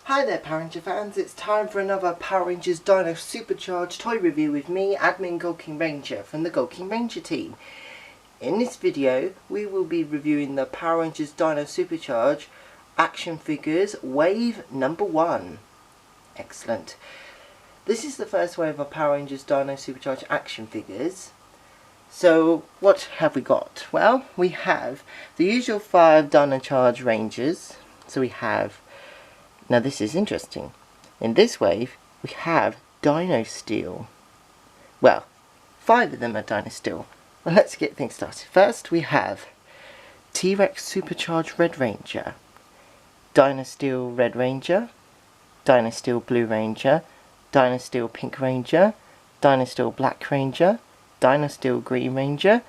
Hi there Power Ranger fans, it's time for another Power Rangers Dino Supercharged toy review with me, Admin GoldKingRanger from the GoldKingRanger team. In this video, we will be reviewing the Power Rangers Dino Supercharged action figures wave number 1. Excellent. This is the first wave of Power Rangers Dino Supercharged action figures. So what have we got? Well, we have the usual 5 Dino Charge Rangers. So we have, now this is interesting, in this wave we have Dino Steel. Well, 5 of them are Dino Steel. Well, let's get things started. First we have TRex Supercharge Red Ranger, Dino Steel Red Ranger, Dino Steel Blue Ranger, Dino Steel Pink Ranger, Dino Steel Black Ranger, Dino Steel Green Ranger,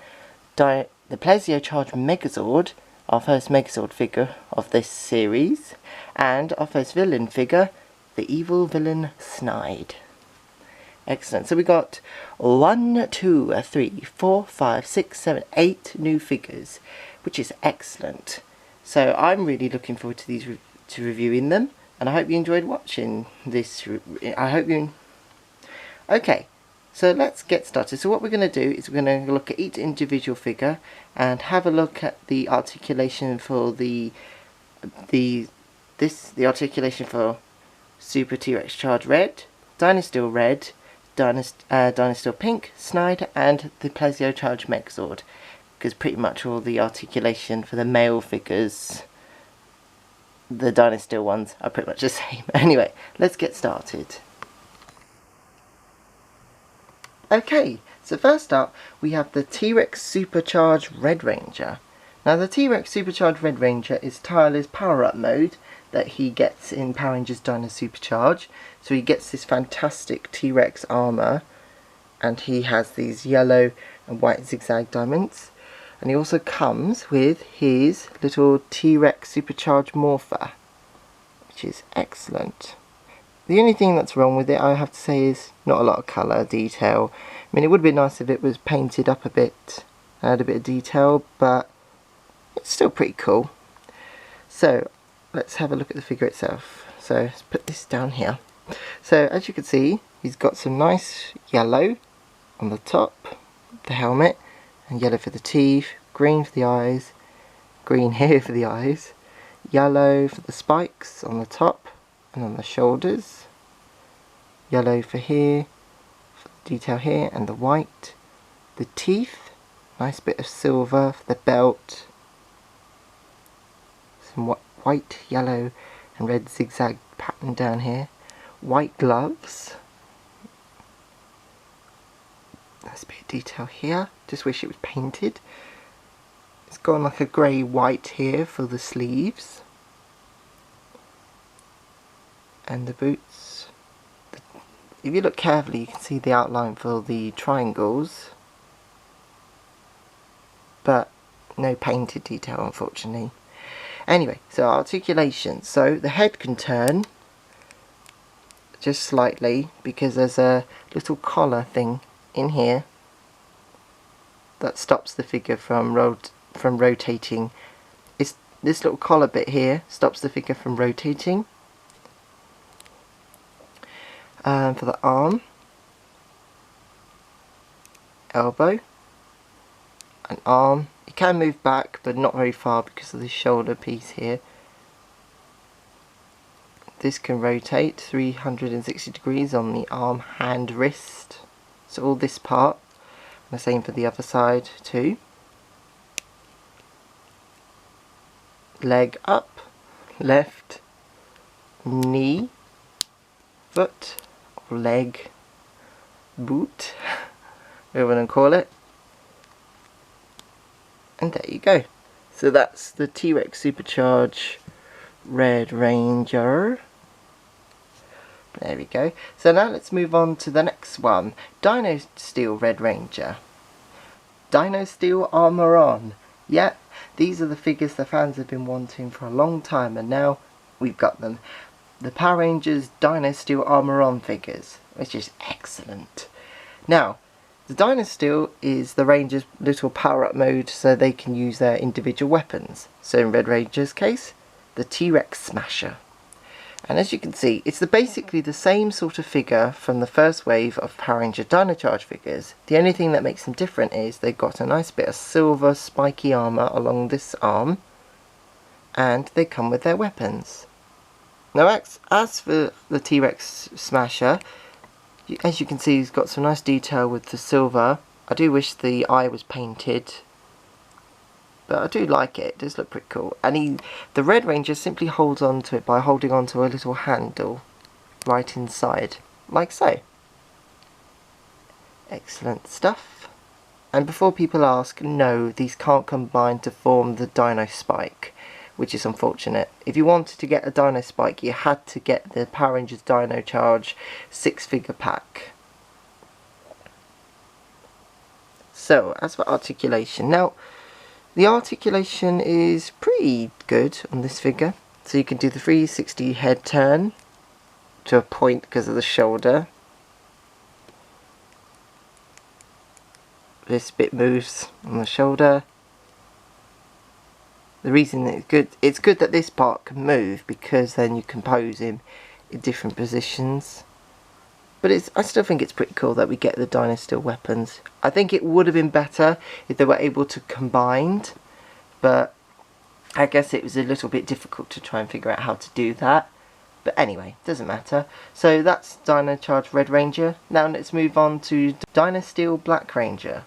the Plessie Charged Megazord, our first Megazord figure of this series, and our first villain figure, the evil villain Snide. Excellent. So we got 1, 2, 3, 4, 5, 6, 7, 8 new figures, which is excellent. So I'm really looking forward to reviewing them, and I hope you enjoyed watching this. Okay. So let's get started. So what we're going to do is we're going to look at each individual figure and have a look at the articulation for the articulation for Super TRex Charge Red, Dino Steel Red, Dino Steel Pink, Snide, and the Plessie Charged Megazord. Because pretty much all the articulation for the male figures, the Dino Steel ones, are pretty much the same. Anyway, let's get started. Okay, so first up we have the TRex Supercharge Red Ranger. Now the TRex Supercharge Red Ranger is Tyler's power-up mode that he gets in Power Rangers Dino Supercharge. So he gets this fantastic T-Rex armour, and he has these yellow and white zigzag diamonds. And he also comes with his little T-Rex Supercharged Morpher, which is excellent. The only thing that's wrong with it, I have to say, is not a lot of colour detail. I mean, it would have been nice if it was painted up a bit and had a bit of detail, but it's still pretty cool. So, let's have a look at the figure itself. So, let's put this down here. So, as you can see, he's got some nice yellow on the top, the helmet, and yellow for the teeth, green for the eyes, green here for the eyes, yellow for the spikes on the top and on the shoulders, yellow for here, for the detail here, and the white, the teeth, nice bit of silver for the belt, some white, yellow and red zigzag pattern down here, white gloves, nice bit of detail here, just wish it was painted. It's got like a grey white here for the sleeves and the boots. If you look carefully you can see the outline for the triangles, but no painted detail unfortunately. Anyway, so articulation. So the head can turn just slightly because there's a little collar thing in here that stops the figure from rotating. It's this little collar bit here stops the figure from rotating. For the arm, elbow, and arm. You can move back but not very far because of the shoulder piece here. This can rotate 360 degrees on the arm, hand, wrist. So all this part. And the same for the other side too. Leg up, left, knee, foot, leg, boot, whatever you want to call it. And there you go. So that's the TRex Supercharge Red Ranger. There we go. So now let's move on to the next one. Dino Steel Red Ranger. Dino Steel Armour On. Yeah, these are the figures the fans have been wanting for a long time, and now we've got them. The Power Rangers Dino Steel Armour On figures, which is excellent. Now, the Dino Steel is the Rangers' little power-up mode so they can use their individual weapons. So in Red Ranger's case, the T-Rex Smasher. And as you can see, it's basically the same sort of figure from the first wave of Power Ranger Dino Charge figures. The only thing that makes them different is they've got a nice bit of silver spiky armour along this arm, and they come with their weapons. Now as for the T-Rex Smasher, as you can see, he's got some nice detail with the silver. I do wish the eye was painted, but I do like it. It does look pretty cool. And the Red Ranger simply holds on to it by holding on to a little handle right inside, like so. Excellent stuff. And before people ask, no, these can't combine to form the Dino Spike, which is unfortunate. If you wanted to get a Dino Spike, you had to get the Power Rangers Dino Charge 6-figure pack. So, as for articulation, now, the articulation is pretty good on this figure. So you can do the 360 head turn to a point because of the shoulder. This bit moves on the shoulder. The reason it's good that this part can move, because then you can pose him in different positions. But I still think it's pretty cool that we get the Dino Steel weapons. I think it would have been better if they were able to combine, but I guess it was a little bit difficult to try and figure out how to do that. But anyway, doesn't matter. So that's Dino Charge Red Ranger. Now let's move on to Dino Steel Black Ranger.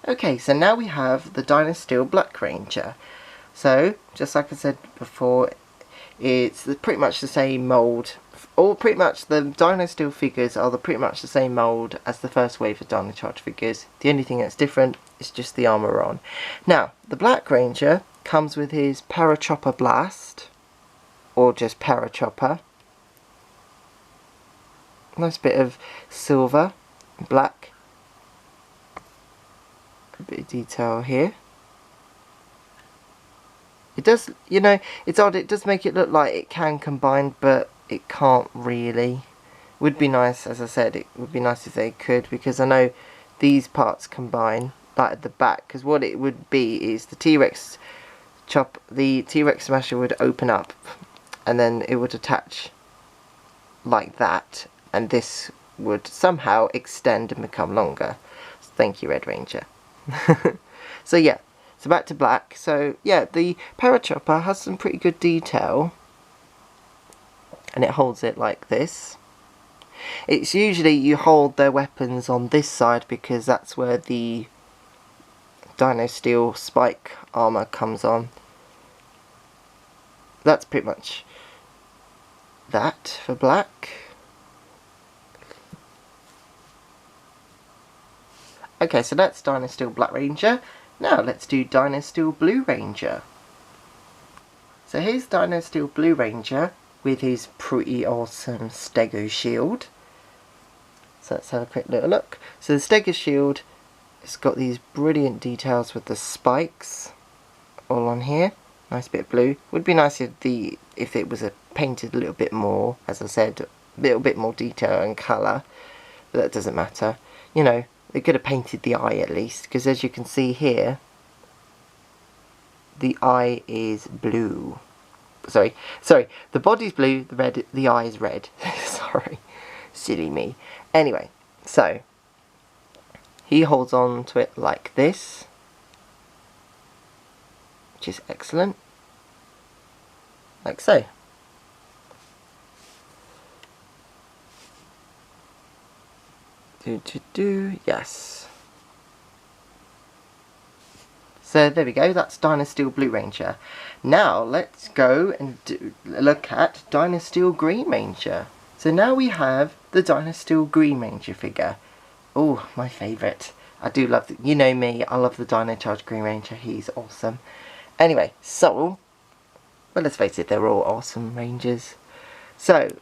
Okay, so now we have the Dino Steel Black Ranger. So, just like I said before, it's pretty much the same mould. Or pretty much the Dino Steel figures are pretty much the same mould as the first wave of Dino Charge figures. The only thing that's different is just the armour on. Now, the Black Ranger comes with his Parachopper Blast, or just Parachopper. Nice bit of silver, black. A bit of detail here. It does, you know, it's odd, it does make it look like it can combine, but it can't really. Would be nice, as I said, it would be nice if they could, because I know these parts combine, like at the back, because what it would be is the T-Rex Smasher would open up, and then it would attach like that, and this would somehow extend and become longer. Thank you, Red Ranger. So yeah, so back to black. So yeah, the Parachopper has some pretty good detail, and it holds it like this. It's usually you hold their weapons on this side because that's where the Dino Steel Spike armour comes on. That's pretty much that for black. Okay, so that's Dino Steel Black Ranger. Now let's do Dino Steel Blue Ranger. So here's Dino Steel Blue Ranger with his pretty awesome Stego shield. So let's have a quick little look. So the Stego shield, it's got these brilliant details with the spikes all on here. Nice bit of blue. Would be nice if it was painted a little bit more, as I said, a little bit more detail and colour. But that doesn't matter. You know, they could have painted the eye at least, because as you can see here, the eye is blue. Sorry, the body's blue, the eye is red. Sorry, silly me. Anyway, so he holds on to it like this, which is excellent, like so. Yes. So there we go, that's Dino Steel Blue Ranger. Now let's go and look at Dino Steel Green Ranger. So now we have the Dino Steel Green Ranger figure. Oh, my favourite. I do love, you know me, I love the Dino Charge Green Ranger, he's awesome. Anyway, so, well, let's face it, they're all awesome Rangers. So,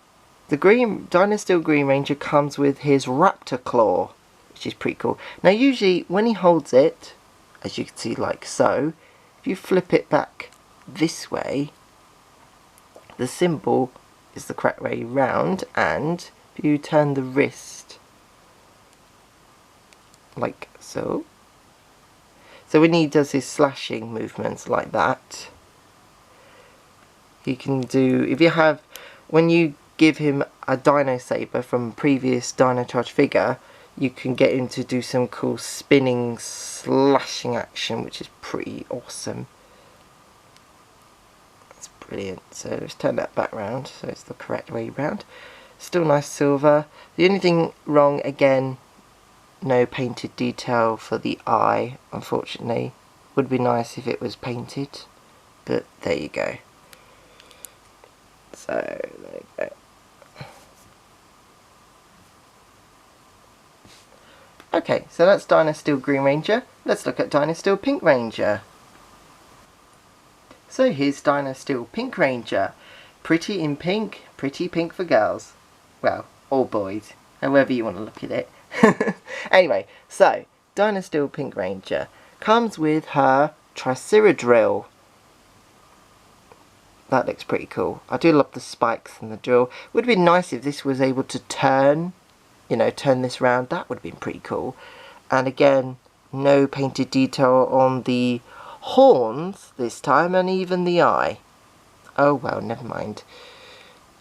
the Dino Steel Green Ranger comes with his Raptor Claw, which is pretty cool. Now usually when he holds it, as you can see like so, if you flip it back this way, the symbol is the correct way round, and if you turn the wrist like so, so when he does his slashing movements like that, He can do, if you have, when you give him a Dino Saber from previous Dino Charge figure, you can get him to do some cool spinning, slashing action, which is pretty awesome. That's brilliant. So let's turn that back round, so it's the correct way round. Still nice silver. The only thing wrong, again, no painted detail for the eye, unfortunately. Would be nice if it was painted, but there you go. So, there you go. Okay, so that's Dino Steel Green Ranger. Let's look at Dino Steel Pink Ranger. So here's Dino Steel Pink Ranger. Pretty in pink, pretty pink for girls. Well, or boys, however you want to look at it. Anyway, so Dino Steel Pink Ranger comes with her Triceradrill. That looks pretty cool. I do love the spikes and the drill. Would have been nice if this was able to turn, you know, turn this round. That would have been pretty cool. And again, no painted detail on the horns this time, and even the eye. Oh well, never mind.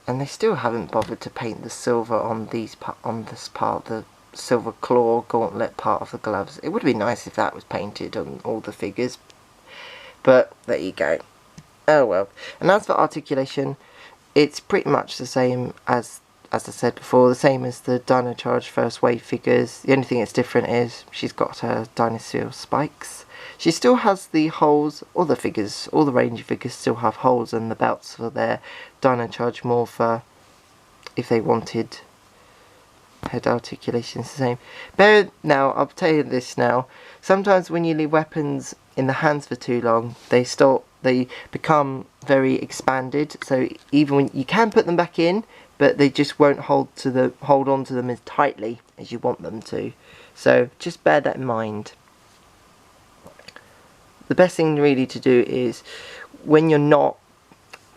And they still haven't bothered to paint the silver on these on this part, the silver claw gauntlet part of the gloves. It would be nice if that was painted on all the figures, but there you go. Oh well. And as for articulation, it's pretty much the same as I said before, the same as the Dino Charge First Wave figures. The only thing that's different is she's got her Dino Steel spikes. She still has the holes. All the figures, all the Ranger figures still have holes in the belts for their Dino Charge Morpher if they wanted. Head articulation is the same. But now, I'll tell you this now. Sometimes when you leave weapons in the hands for too long, they become very expanded. So even when you can put them back in, but they just won't hold on to them as tightly as you want them to. So just bear that in mind. The best thing really to do is when you're not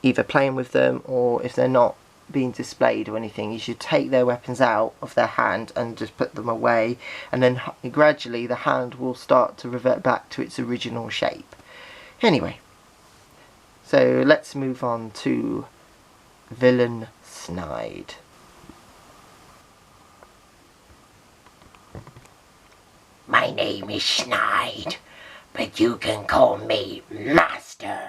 either playing with them or if they're not being displayed or anything, you should take their weapons out of their hand and just put them away, and then gradually the hand will start to revert back to its original shape. Anyway, so let's move on to Villain Snide. My name is Snide, but you can call me Master.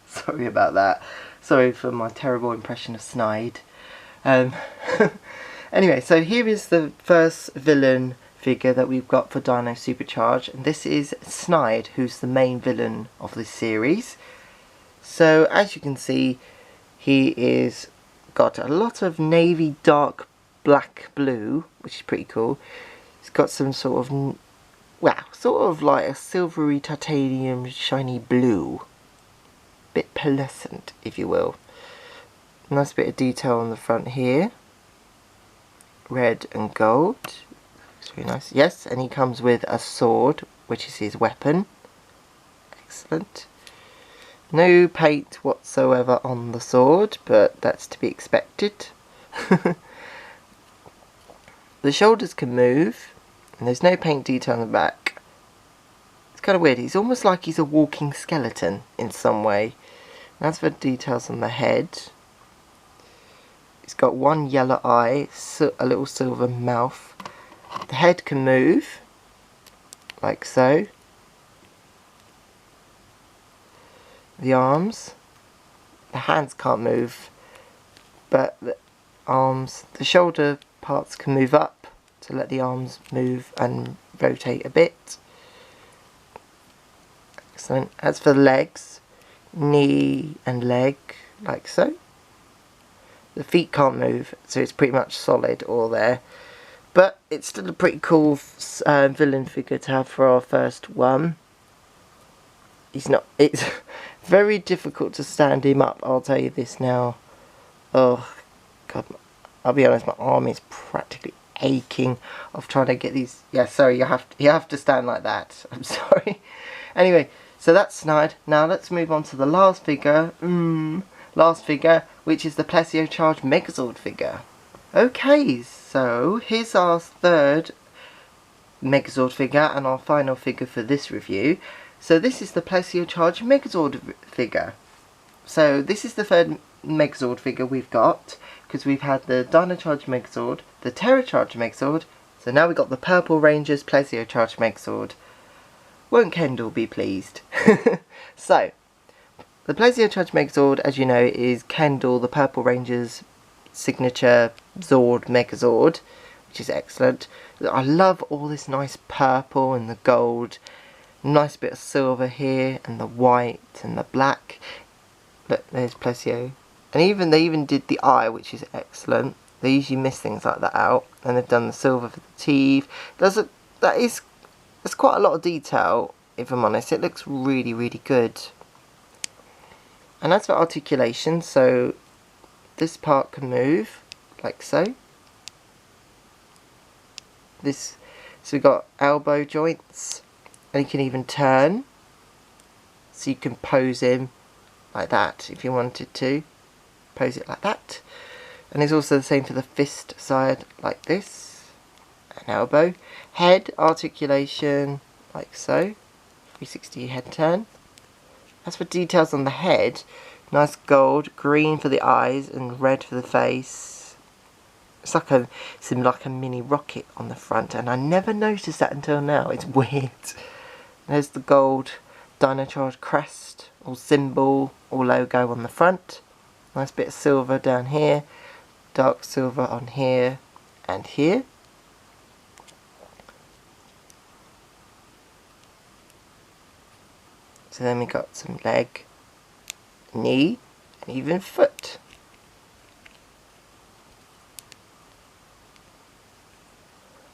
Sorry about that. Sorry for my terrible impression of Snide. Anyway, so here is the first villain figure that we've got for Dino Supercharge, and this is Snide, who's the main villain of this series. So as you can see, he is got a lot of navy dark black blue, which is pretty cool. He's got some sort of, well, sort of like a silvery titanium shiny blue. Bit pearlescent, if you will. Nice bit of detail on the front here. Red and gold. Looks really nice. Yes, and he comes with a sword, which is his weapon. Excellent. No paint whatsoever on the sword, but that's to be expected. The shoulders can move, and there's no paint detail on the back. It's kind of weird. He's almost like he's a walking skeleton in some way. And as for details on the head, it's got one yellow eye, a little silver mouth. The head can move, like so. The arms, the hands can't move, but the arms, the shoulder parts can move up to let the arms move and rotate a bit. Excellent. As for the legs, knee and leg, like so. The feet can't move, so it's pretty much solid all there. But it's still a pretty cool villain figure to have for our first one. It's very difficult to stand him up, I'll tell you this now. Oh, God, I'll be honest, my arm is practically aching of trying to get these. Yeah, sorry, you have to stand like that. I'm sorry. Anyway, so that's Snide. Now let's move on to the last figure. Which is the Plessie Charged Megazord figure. Okay, so here's our third Megazord figure and our final figure for this review. So this is the Plessie Charged Megazord figure. So this is the third Megazord figure we've got, because we've had the Dino Charged Megazord, the Terra Charged Megazord, so now we've got the Purple Ranger's Plessie Charged Megazord. Won't Kendall be pleased? So, the Plessie Charged Megazord, as you know, is Kendall, the Purple Ranger's signature Zord Megazord, which is excellent. I love all this nice purple and the gold, nice bit of silver here, and the white and the black. Look, there's Plessie. And they even did the eye, which is excellent. They usually miss things like that out, and they've done the silver for the teeth. There's quite a lot of detail, if I'm honest. It looks really, really good. And as for articulation, so this part can move like so. So we've got elbow joints, and you can even turn, so you can pose him like that if you wanted to. Pose it like that. And it's also the same for the fist side, like this. An elbow. Head articulation, like so. 360 head turn. As for details on the head, nice gold, green for the eyes, and red for the face. It's like a mini rocket on the front, and I never noticed that until now. It's weird. There's the gold Dino Charged crest, or symbol, or logo on the front. Nice bit of silver down here, dark silver on here and here. So then we got some leg, knee, and even foot.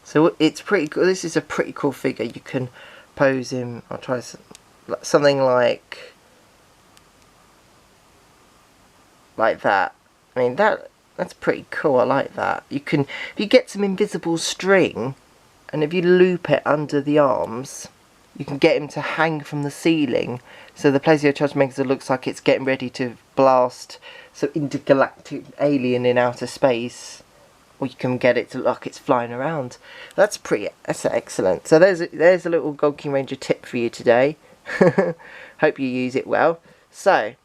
So it's pretty cool. This is a pretty cool figure. You can pose him. I'll try something like that. I mean, that's pretty cool. I like that. If you get some invisible string, and if you loop it under the arms, you can get him to hang from the ceiling. So the Plessie Charged Megazord looks like it's getting ready to blast some intergalactic alien in outer space. Or you can get it to look like it's flying around. That's excellent. So there's a little GoldKingRanger tip for you today. Hope you use it well. So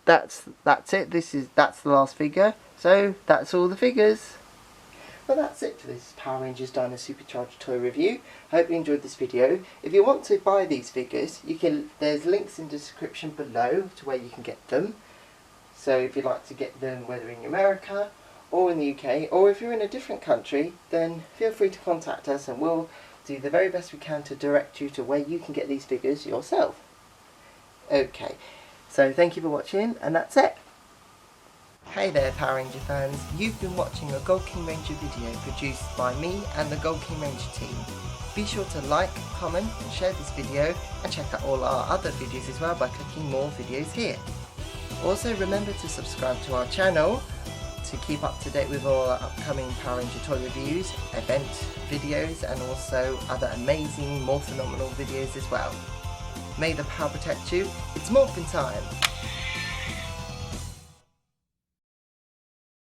that's it. That's the last figure. So that's all the figures. Well, that's it for this Power Rangers Dino Supercharged toy review. I hope you enjoyed this video. If you want to buy these figures, there's links in the description below to where you can get them. So if you'd like to get them, whether in America or in the UK, or if you're in a different country, then feel free to contact us and we'll do the very best we can to direct you to where you can get these figures yourself. Okay, so thank you for watching, and that's it. Hey there Power Ranger fans, you've been watching a GoldKingRanger video produced by me and the GoldKingRanger team. Be sure to like, comment and share this video, and check out all our other videos as well by clicking more videos here. Also remember to subscribe to our channel to keep up to date with all our upcoming Power Ranger toy reviews, event videos, and also other amazing, more phenomenal videos as well. May the power protect you. It's Morphin time!